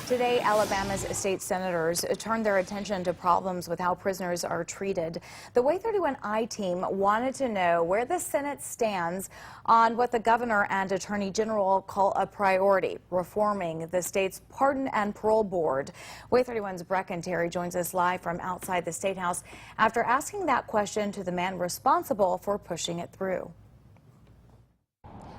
Today, Alabama's state senators turned their attention to problems with how prisoners are treated. The Way 31I team wanted to know where the Senate stands on what the governor and attorney general call a priority, reforming the state's pardon and parole board. Way 31's Breken Terry joins us live from outside the State House after asking that question to the man responsible for pushing it through.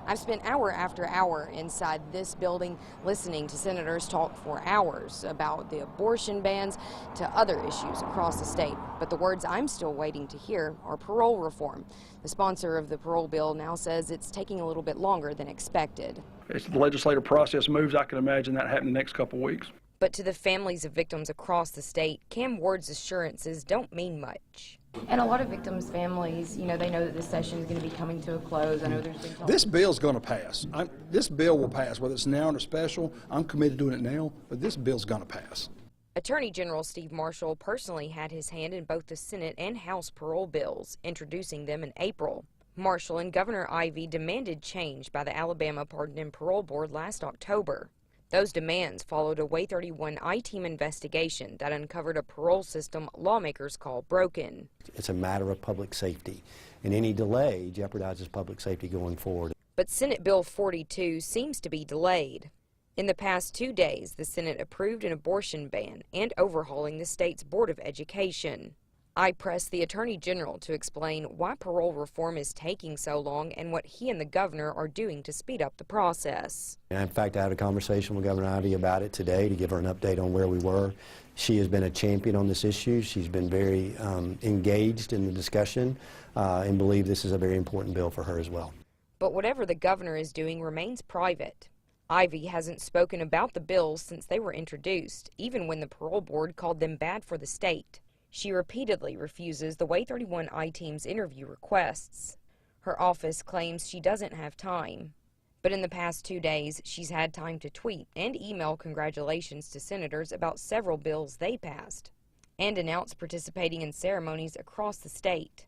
I've spent hour after hour inside this building listening to senators talk for hours about the abortion bans to other issues across the state. But the words I'm still waiting to hear are parole reform. The sponsor of the parole bill now says it's taking a little bit longer than expected. As the legislative process moves, I can imagine that happening the next couple of weeks. But to the families of victims across the state, Cam Ward's assurances don't mean much. And a lot of victims' families, they know that this session is going to be coming to a close. I know there's been talk. This bill's going to pass. This bill will pass, whether it's now or special. I'm committed to doing it now, but this bill's going to pass. Attorney General Steve Marshall personally had his hand in both the Senate and House parole bills, introducing them in April. Marshall and Governor Ivey demanded change by the Alabama Pardon and Parole Board last October. Those demands followed a Way 31I team investigation that uncovered a parole system lawmakers call broken. It's a matter of public safety, and any delay jeopardizes public safety going forward. But Senate Bill 42 seems to be delayed. In the past 2 days, the Senate approved an abortion ban and overhauling the state's Board of Education. I pressed the Attorney General to explain why parole reform is taking so long and what he and the governor are doing to speed up the process. And in fact, I had a conversation with Governor Ivey about it today to give her an update on where we were. She has been a champion on this issue. She's been very engaged in the discussion and believe this is a very important bill for her as well. But whatever the governor is doing remains private. Ivey hasn't spoken about the bills since they were introduced, even when the parole board called them bad for the state. She repeatedly refuses the Way 31I team's interview requests. Her office claims she doesn't have time. But in the past 2 days, she's had time to tweet and email congratulations to senators about several bills they passed, and announce participating in ceremonies across the state.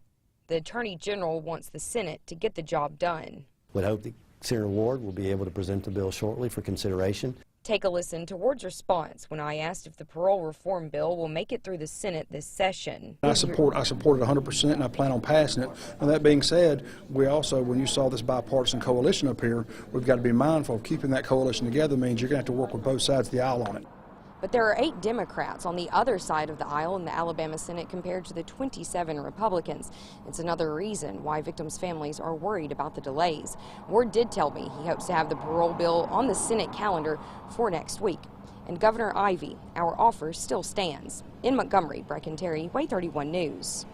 The Attorney General wants the Senate to get the job done. Would hope that Senator Ward will be able to present the bill shortly for consideration. Take a listen to Ward's response when I asked if the parole reform bill will make it through the Senate this session. I support it 100%, and I plan on passing it. Now, that being said, we also, when you saw this bipartisan coalition up here, we've got to be mindful of keeping that coalition together. Means you're going to have to work with both sides of the aisle on it. But there are 8 Democrats on the other side of the aisle in the Alabama Senate compared to the 27 Republicans. It's another reason why victims' families are worried about the delays. Ward did tell me he hopes to have the parole bill on the Senate calendar for next week. And Governor Ivey, our offer still stands. In Montgomery, Breken Terry, Way 31 News.